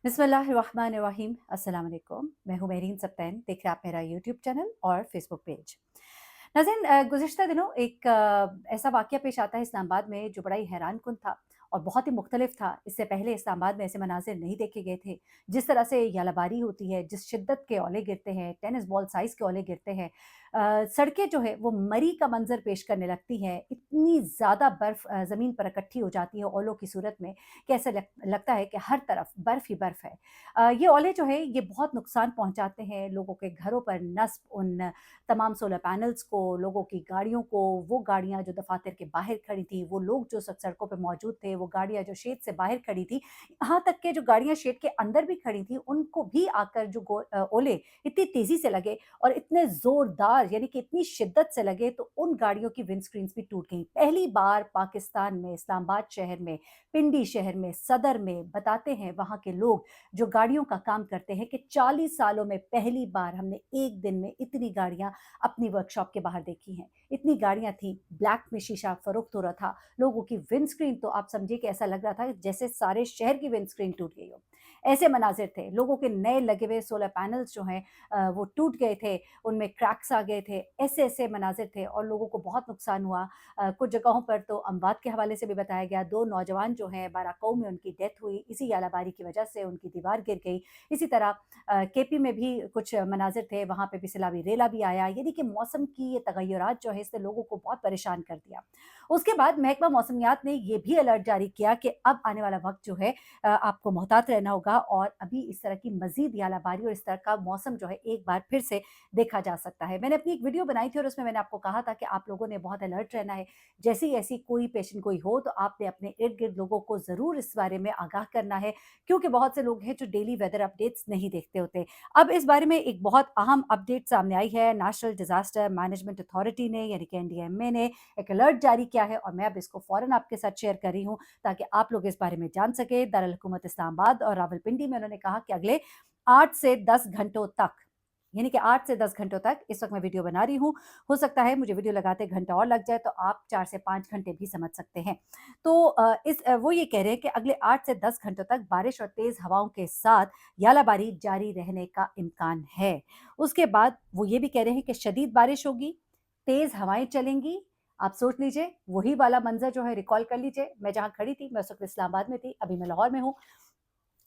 बिस्मिल्लाहिर्रहमानिर्रहीम अस्सलाम वालेकुम। मैं हूँ मेहरीन सब्तैन, देख रहे हैं आप मेरा यूट्यूब चैनल और फेसबुक पेज। नाज़रीन, गुज़िश्ता दिनों एक ऐसा वाक़या पेश आता है इस्लामाबाद में जो बड़ा ही हैरानकुन था और बहुत ही मुख्तलिफ था। इससे पहले इस्लामाबाद में ऐसे मनाज़िर नहीं देखे गए थे। जिस तरह से यालाबारी होती है, जिस शिद्दत के ओले गिरते हैं, टेनिस बॉल साइज़ के ओले गिरते हैं, सड़कें जो है वो मरी का मंज़र पेश करने लगती हैं। इतनी ज़्यादा बर्फ़ ज़मीन पर इकट्ठी हो जाती है ओलों की सूरत में कि ऐसा लगता है कि हर तरफ बर्फ़ ही बर्फ़ है। ये ओले जो है ये बहुत नुकसान पहुँचाते हैं लोगों के घरों पर नस्ब उन तमाम सोलर पैनल्स को, लोगों की गाड़ियों को, वो गाड़ियाँ जो दफ़ातर के बाहर खड़ी थी, वो लोग जो सड़कों पे मौजूद थे, वो गाड़ियाँ जो शेड से बाहर खड़ी थी, यहाँ तक कि जो गाड़ियाँ शेड के अंदर भी खड़ी थी, उनको भी आकर जो ओले इतनी तेज़ी से लगे और इतने ज़ोरदार यानी कि इतनी शिद्दत से लगे तो उन गाड़ियों की विंडस्क्रीन्स भी टूट गईं। पहली बार पाकिस्तान में, इस्लामाबाद शहर में, पिंडी शहर में, सदर में बताते हैं वहाँ के लोग जो गाड़ियों का काम करते हैं कि 40 सालों में पहली बार हमने एक दिन में इतनी गाड़ियाँ अपनी वर्कशॉप के बाहर देखी हैं। इतनी गाड़ियाँ थी, ब्लैक में शीशा फ़रोख्त हो रहा था, लोगों की विंडस्क्रीन तो आप समझिए कि ऐसा लग रहा था जैसे सारे शहर की विंडस्क्रीन टूट गई हो। ऐसे मनाज़िर थे, लोगों के नए लगे हुए सोलर पैनल्स जो हैं वो टूट गए थे, उनमें क्रैक्स आ गए थे, ऐसे-ऐसे मनाज़िर थे और लोगों को बहुत नुकसान हुआ। कुछ जगहों पर तो अमवात के हवाले से भी बताया गया, 2 नौजवान जो हैं बाराकऊ में उनकी डेथ हुई, इसी यालाबारी की वजह से उनकी दीवार गिर गई। इसी तरह केपी में भी कुछ मनाज़िर थे, वहाँ पे भी सैलाबी रेला भी आया, यानी कि मौसम की ये तग़य्युरात जो है इसने लोगों को बहुत परेशान कर दिया। उसके बाद महकमा मौसमियात ने ये भी अलर्ट जारी किया कि अब आने वाला वक़्त जो है आपको मोहतात रहना होगा और अभी इस तरह की मज़ीद यालाबारी और इस तरह का मौसम जो है एक बार फिर से देखा जा सकता है। मैंने अपनी एक वीडियो बनाई थी और उसमें मैंने आपको कहा था कि आप लोगों ने बहुत अलर्ट रहना है। जैसे ही ऐसी कोई पेशेंट कोई हो तो आपने अपने इर्द-गिर्द लोगों को ज़रूर इस बारे में आगाह करना है, क्योंकि बहुत से लोग हैं जो डेली वेदर अपडेट्स नहीं देखते होते। अब इस बारे में एक बहुत अहम अपडेट सामने आई है। नेशनल डिज़ास्टर मैनेजमेंट अथॉरिटी ने यानी कि एनडीएमए ने एक अलर्ट जारी किया है और मैं अब इसको फ़ौरन आपके साथ शेयर कर रही हूँ ताकि आप लोग इस बारे में जान सकें। दारुल हुकूमत इस्लामाबाद और रावलपिंडी में उन्होंने कहा कि अगले 8 से 10 घंटों तक, यानी कि 8 से 10 घंटों तक इस वक़्त मैं वीडियो बना रही हूँ। हो सकता है मुझे वीडियो लगाते घंटा और लग जाए तो आप 4 से 5 घंटे भी समझ सकते हैं। तो वो ये कह रहे हैं कि अगले 8 से 10 घंटों तक बारिश और तेज़ हवाओं के साथ यालाबारी जारी रहने का इम्कान है। उसके बाद वो ये भी कह रहे हैं कि शदीद बारिश होगी, तेज़ हवाएँ चलेंगी। आप सोच लीजिए वही वाला मंज़र जो है रिकॉल कर लीजिए, मैं जहाँ खड़ी थी मैं उस वक़्त इस्लामाबाद में थी, अभी मैं लाहौर में हूँ।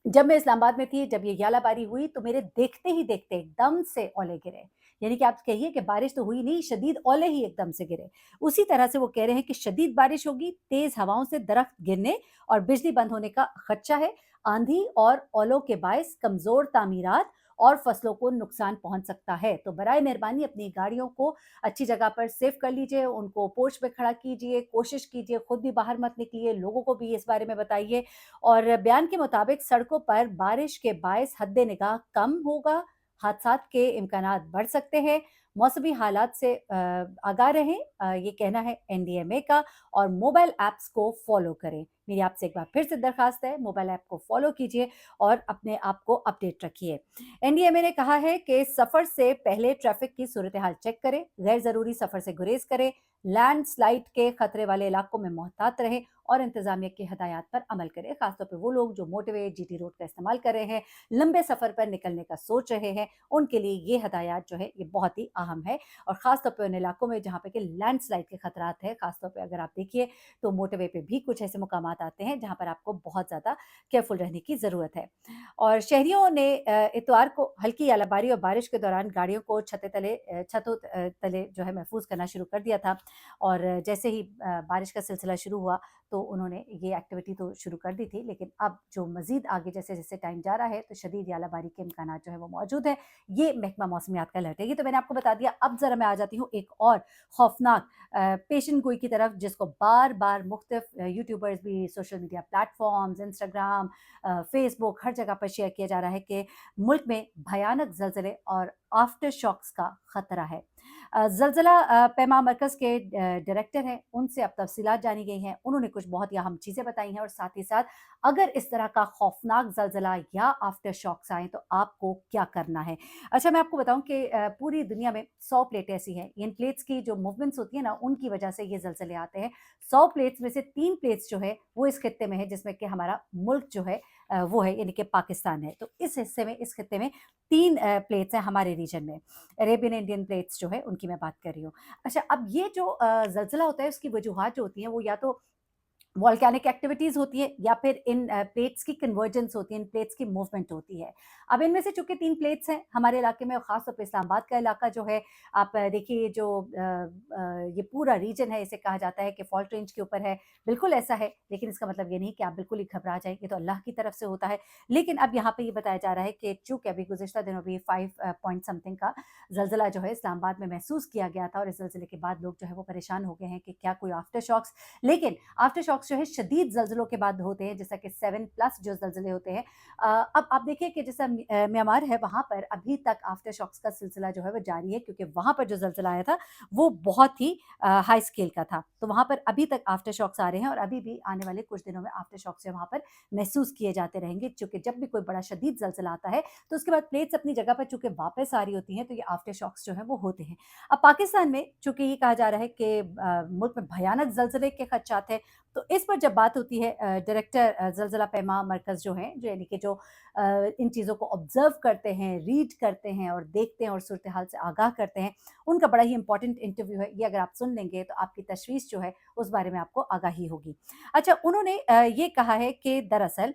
जब मैं इस्लामाबाद में थी, जब ये यालाबारी हुई तो मेरे देखते ही देखते एकदम से ओले गिरे। यानी कि आप कहिए कि बारिश तो हुई नहीं, शदीद ओले ही एकदम से गिरे। उसी तरह से वो कह रहे हैं कि शदीद बारिश होगी, तेज़ हवाओं से दरख्त गिरने और बिजली बंद होने का खदशा है। आंधी और ओलों के बायस कमज़ोर तामीरात और फसलों को नुकसान पहुँच सकता है। तो बराए मेहरबानी अपनी गाड़ियों को अच्छी जगह पर सेव कर लीजिए, उनको पोर्च पे खड़ा कीजिए, कोशिश कीजिए खुद भी बाहर मत निकलिए, लोगों को भी इस बारे में बताइए। और बयान के मुताबिक सड़कों पर बारिश के बायस हद्द-ए-निगाह कम होगा, हादसात के इम्कानात बढ़ सकते हैं। मौसमी हालात से आगाह रहें, ये कहना है एनडीएमए का, और मोबाइल ऐप्स को फ़ॉलो करें। मेरी आपसे एक बार फिर से दरख्वास्त है, मोबाइल ऐप को फ़ॉलो कीजिए और अपने आप को अपडेट रखिए। एनडीएमए ने कहा है कि सफ़र से पहले ट्रैफ़िक की सूरत-ए-हाल चेक करें, गैर ज़रूरी सफ़र से गुरेज़ करें, लैंडस्लाइड के खतरे वाले इलाकों में मोहतात रहें और इंतज़ामिया की हदायत पर अमल करें। ख़ासतौर पे वो लोग जो मोटरवे, जीटी रोड का इस्तेमाल कर रहे हैं, लंबे सफ़र पर निकलने का सोच रहे हैं, उनके लिए ये हदायत जो है ये बहुत ही अहम है। और ख़ासतौर पे उन इलाकों में जहाँ पे कि लैंडस्लाइड के खतरात हैं, ख़ासतौर पे अगर आप देखिए तो मोटरवे पे भी कुछ ऐसे मुकामात आते हैं जहाँ पर आपको बहुत ज़्यादा केयरफुल रहने की ज़रूरत है। और शहरियों ने इतवार को हल्की यालाबारी और बारिश के दौरान गाड़ियों को छतों तले जो है महफूज करना शुरू कर दिया था। और जैसे ही बारिश का सिलसिला शुरू हुआ तो उन्होंने ये एक्टिविटी तो शुरू कर दी थी, लेकिन अब जो मज़ीद आगे जैसे-जैसे टाइम जा रहा है तो शदीद यालाबारी के इम्कानात जो है वो मौजूद है। ये महकमा मौसमियात का अलर्ट है। ये तो मैंने आपको बता दिया। अब ज़रा मैं आ जाती हूँ एक और खौफनाक पेशन गोई की तरफ, जिसको बार-बार मुख्तलिफ यूट्यूबर्स भी, social media platforms, Instagram, Facebook, हर जगह पर शेयर किया जा रहा है कि मुल्क में भयानक ज़लज़ले और आफ्टर शॉक्स का खतरा है। ज़लज़ला पैमा मरकज़ के डायरेक्टर हैं, उनसे अब तफ़सीलात जानी गई हैं। उन्होंने कुछ बहुत ही अहम चीज़ें बताई हैं और साथ ही साथ अगर इस तरह का खौफ़नाक ज़लज़ला या आफ्टर शॉक्स आएँ तो आपको क्या करना है? अच्छा, मैं आपको बताऊँ कि पूरी दुनिया में 100 प्लेटें ऐसी हैं। इन प्लेट्स की जो मूवमेंट्स होती है ना, उनकी वजह से ये ज़लज़ले आते हैं। 100 प्लेट्स में से 3 प्लेट्स जो है वो इस खित्ते में है जिसमें कि हमारा मुल्क जो है वो है यानी कि पाकिस्तान है। तो इस हिस्से में, इस खित्ते में 3 प्लेट्स हैं हमारे रीजन में। अरेबियन इंडियन प्लेट्स जो है उनकी मैं बात कर रही हूँ। अच्छा, अब ये जो ज़लज़ला होता है उसकी वजूहात जो होती हैं वो या तो वोल्केनिक एक्टिविटीज़ होती है या फिर इन प्लेट्स की कन्वर्जेंस होती है, इन प्लेट्स की मूवमेंट होती है। अब इनमें से चूँकि 3 प्लेट्स हैं हमारे इलाके में और ख़ास तौर पे इस्लामाबाद का इलाका जो है, आप देखिए जो ये पूरा रीजन है इसे कहा जाता है कि फ़ॉल्ट रेंज के ऊपर है। बिल्कुल ऐसा है, लेकिन इसका मतलब ये नहीं कि आप बिल्कुल ही घबरा जाएँ, ये तो अल्लाह की तरफ से होता है। लेकिन अब यहाँ पे ये बताया जा रहा है कि चूँकि अभी गुज़िश्ता दिनों भी 5 पॉइंट समथिंग का ज़लज़ला जो है इस्लामाबाद में महसूस किया गया था और इस ज़लज़ले के बाद लोग जो है वो परेशान हो गए हैं कि क्या कोई आफ्टर शॉक्स, लेकिन आफ्टर शॉक्स जो है शदीद ज़लज़लों के बाद होते हैं, जैसा कि 7 प्लस जो ज़लज़ले होते हैं। अब आप देखिए कि जैसा म्यांमार है, वहाँ पर अभी तक आफ्टर शॉक्स का सिलसिला जो है वो जारी है, क्योंकि वहाँ पर जो ज़लज़ला आया था वो बहुत ही हाई स्केल का था। तो वहाँ पर अभी तक आफ्टर शॉक्स आ रहे हैं और अभी भी आने वाले कुछ दिनों में आफ्टर शॉक्स जो है वहाँ पर महसूस किए जाते रहेंगे, चूँकि जब भी कोई बड़ा शदीद ज़लज़ला आता है तो उसके बाद प्लेट्स अपनी जगह पर चूँकि वापस आ रही होती हैं, तो ये आफ्टर शॉक्स जो हैं वो होते हैं। अब पाकिस्तान में चूँकि ये कहा जा रहा है कि मुल्क में भयानक ज़लज़ले के खदशात हैं, तो इस पर जब बात होती है, डायरेक्टर ज़लज़ला पैमा मरकज़ जो हैं, जो यानी कि जो इन चीज़ों को ऑब्ज़र्व करते हैं, रीड करते हैं और देखते हैं और सूरत हाल से आगाह करते हैं, उनका बड़ा ही इम्पोर्टेंट इंटरव्यू है। ये अगर आप सुन लेंगे तो आपकी तशवीश जो है उस बारे में आपको आगाही होगी। अच्छा, उन्होंने ये कहा है कि दरअसल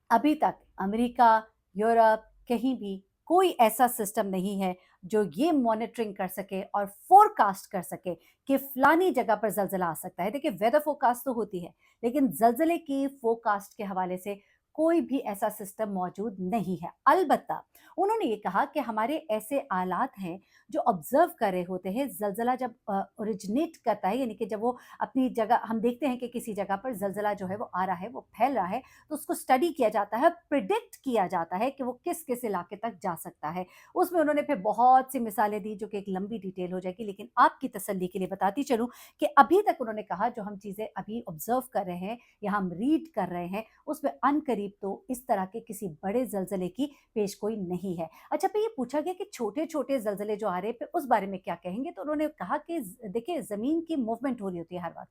अभी तक अमेरिका, यूरोप, कहीं भी कोई ऐसा सिस्टम नहीं है जो ये मॉनिटरिंग कर सके और फोरकास्ट कर सके कि फलानी जगह पर ज़लज़ला आ सकता है। देखिए, वेदर फोरकास्ट तो होती है, लेकिन ज़लज़ले की फोरकास्ट के हवाले से कोई भी ऐसा सिस्टम मौजूद नहीं है। अलबत्ता उन्होंने ये कहा कि हमारे ऐसे आलात हैं जो ऑब्ज़र्व कर रहे होते हैं, ज़लज़ला जब ओरिजिनेट करता है, यानी कि जब वो अपनी जगह, हम देखते हैं कि किसी जगह पर ज़लज़ला जो है वो आ रहा है, वो फैल रहा है, तो उसको स्टडी किया जाता है, प्रिडिक्ट किया जाता है कि वो किस-किस इलाके तक जा सकता है। उसमें उन्होंने फिर बहुत सी मिसालें दी जो कि एक लंबी डिटेल हो जाएगी, लेकिन आपकी तसल्ली के लिए बताती चलूँ कि अभी तक उन्होंने कहा जो हम चीज़ें अभी ऑब्ज़र्व कर रहे हैं या हम रीड कर रहे हैं, उसमें अनकरीब तो इस तरह के किसी बड़े ज़लज़ले की पेशगोई नहीं है। अच्छा, फिर ये पूछा गया कि छोटे-छोटे ज़लज़ले जो आ रहे हैं, फिर उस बारे में क्या कहेंगे? तो उन्होंने कहा कि देखिए, ज़मीन की मूवमेंट हो रही होती है हर वक़्त।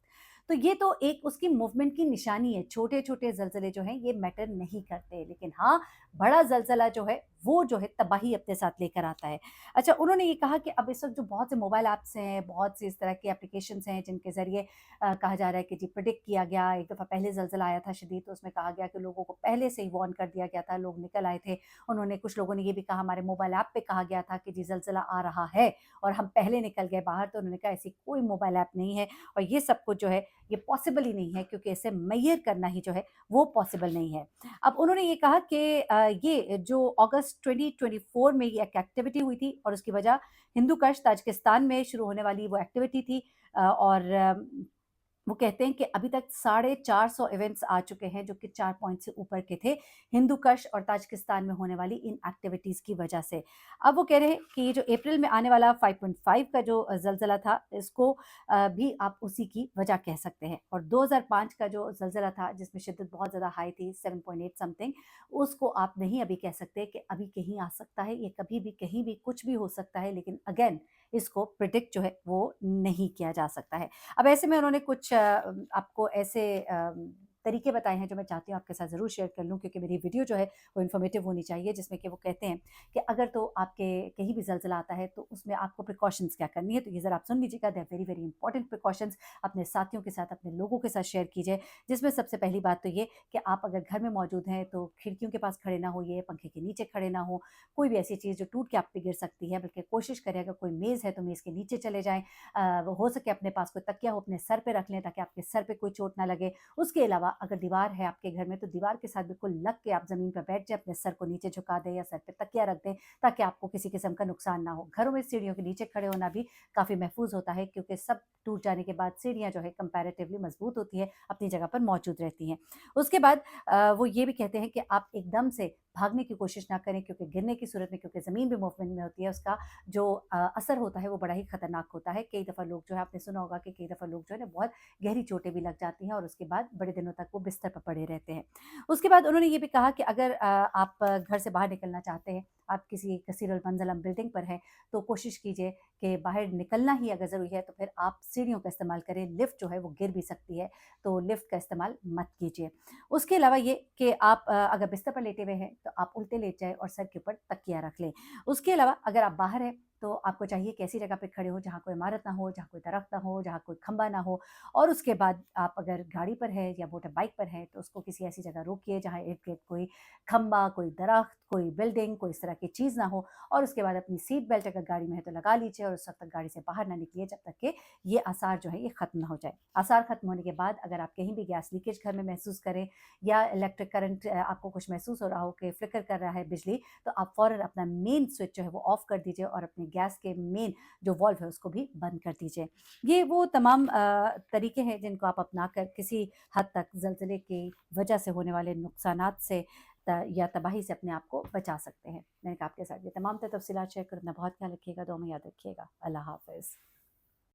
तो ये तो एक उसकी मूवमेंट की निशानी है। छोटे-छोटे ज़लज़ले जो हैं ये मैटर नहीं करते, लेकिन हाँ, बड़ा ज़लज़ला जो है वो जो है तबाही अपने साथ लेकर आता है। अच्छा, उन्होंने ये कहा कि अब इस वक़्त जो बहुत से मोबाइल ऐप्स हैं, बहुत सी इस तरह की एप्लीकेशंस हैं जिनके ज़रिए कहा जा रहा है कि जी प्रेडिक्ट किया गया। एक दफ़ा पहले ज़लज़ला आया था शदीद, तो उसमें कहा गया कि लोगों को पहले से ही वार्न कर दिया गया था, लोग निकल आए थे। उन्होंने, कुछ लोगों ने ये भी कहा, हमारे मोबाइल ऐप पे कहा गया था कि जी ज़लज़ला आ रहा है और हम पहले निकल गए बाहर। तो उन्होंने कहा ऐसी कोई मोबाइल ऐप नहीं है और ये सब कुछ जो है ये पॉसिबल ही नहीं है, क्योंकि इसे मेजर करना ही जो है वो पॉसिबल नहीं है। अब उन्होंने ये कहा कि ये जो अगस्त 2024 में ये एक एक्टिविटी हुई थी और उसकी वजह हिंदू कश ताजिकिस्तान में शुरू होने वाली वो एक्टिविटी थी, और वो कहते हैं कि अभी तक 450 इवेंट्स आ चुके हैं जो कि 4 पॉइंट से ऊपर के थे, हिंदू कश और ताजिकिस्तान में होने वाली इन एक्टिविटीज़ की वजह से। अब वो कह रहे हैं कि ये जो अप्रैल में आने वाला 5.5 का जो ज़लज़ला था, इसको भी आप उसी की वजह कह सकते हैं, और 2005 का जो ज़लज़ला था जिसमें शिद्दत बहुत ज़्यादा हाई थी, 7.8 समथिंग, उसको आप नहीं अभी कह सकते कि अभी कहीं आ सकता है, ये कभी भी कहीं भी कुछ भी हो सकता है, लेकिन अगेन इसको प्रिडिक्ट जो है वो नहीं किया जा सकता है। अब ऐसे में उन्होंने कुछ आपको ऐसे तरीके बताए हैं जो मैं चाहती हूँ आपके साथ ज़रूर शेयर कर लूँ, क्योंकि मेरी वीडियो जो है वो इन्फॉर्मेटिव होनी चाहिए, जिसमें कि वो कहते हैं कि अगर तो आपके कहीं भी ज़लज़ला आता है तो उसमें आपको प्रिकॉशंस क्या करनी है। तो ये ज़रा आप सुन लीजिएगा, they are very very important precautions. अपने साथियों के साथ, अपने लोगों के साथ शेयर कीजिए, जिसमें सबसे पहली बात तो ये कि आप अगर घर में मौजूद हैं तो खिड़कियों के पास खड़े ना होइए, पंखे के नीचे खड़े ना हो, कोई भी ऐसी चीज़ जो टूट के आप पे गिर सकती है, बल्कि कोशिश करें अगर कोई मेज़ है तो मेज़ के नीचे चले जाएँ। वो हो सके अपने पास कोई तकिया हो अपने सर पे रख लें ताकि आपके सर पे कोई चोट ना लगे। उसके अलावा अगर दीवार है आपके घर में तो दीवार के साथ बिल्कुल लग के आप ज़मीन पर बैठ जाएँ, अपने सर को नीचे झुका दें या सर पे तकिया रख दें ताकि आपको किसी किस्म का नुकसान ना हो। घरों में सीढ़ियों के नीचे खड़े होना भी काफ़ी महफूज़ होता है, क्योंकि सब टूट जाने के बाद सीढ़ियाँ जो है कंपैरेटिवली मज़बूत होती है, अपनी जगह पर मौजूद रहती हैं। उसके बाद वो ये भी कहते हैं कि आप एकदम से भागने की कोशिश ना करें, क्योंकि गिरने की सूरत में, क्योंकि ज़मीन भी मूवमेंट में होती है, उसका जो असर होता है वो बड़ा ही खतरनाक होता है। कई दफ़ा लोग जो है, आपने सुना होगा कि कई दफ़ा लोग जो है ना बहुत गहरी चोटें भी लग जाती हैं और उसके बाद बड़े दिनों तक तक वो बिस्तर पर पड़े रहते हैं। उसके बाद उन्होंने ये भी कहा कि अगर आप घर से बाहर निकलना चाहते हैं, आप किसी कसीर मंज़िल बिल्डिंग पर हैं, तो कोशिश कीजिए कि बाहर निकलना ही अगर ज़रूरी है तो फिर आप सीढ़ियों का इस्तेमाल करें। लिफ्ट जो है वो गिर भी सकती है, तो लिफ्ट का इस्तेमाल मत कीजिए। उसके अलावा ये कि आप अगर बिस्तर पर लेटे हुए हैं तो आप उल्टे लेट जाएँ और सर के ऊपर तकिया रख लें। उसके अलावा अगर आप बाहर हैं तो आपको चाहिए कि ऐसी जगह पे खड़े हों जहाँ कोई इमारत ना हो, जहाँ कोई दरख्त ना हो, जहाँ कोई खंभा ना हो, और उसके बाद आप अगर गाड़ी पर हैं या मोटर बाइक पर हैं तो उसको किसी ऐसी जगह रोकिए जहाँ इर्द-गिर्द कोई खंभा, कोई दरख्त, कोई बिल्डिंग, कोई इस तरह की चीज़ ना हो, और उसके बाद अपनी सीट बेल्ट अगर गाड़ी में है तो लगा लीजिए और उस वक़्त तक गाड़ी से बाहर ना निकलिए जब तक कि ये आसार जो है ये ख़त्म ना हो जाए। आसार ख़त्म होने के बाद अगर आप कहीं भी गैस लीकेज घर में महसूस करें या इलेक्ट्रिक करंट आपको कुछ महसूस हो रहा हो कि फ्लिकर कर रहा है बिजली, तो आप फ़ौरन अपना मेन स्विच जो है वो ऑफ़ कर दीजिए और अपने गैस के मेन जो वाल्व है उसको भी बंद कर दीजिए। ये वो तमाम तरीके हैं जिनको आप अपनाकर किसी हद तक ज़लज़ले की वजह से होने वाले नुकसानात से या तबाही से अपने आप को बचा सकते हैं। मैंने कहा आपके साथ ये तमाम तफ़सीलात शेयर कर, अपना बहुत ख्याल रखिएगा, दुआ में याद रखिएगा। अल्लाह हाफ़िज़।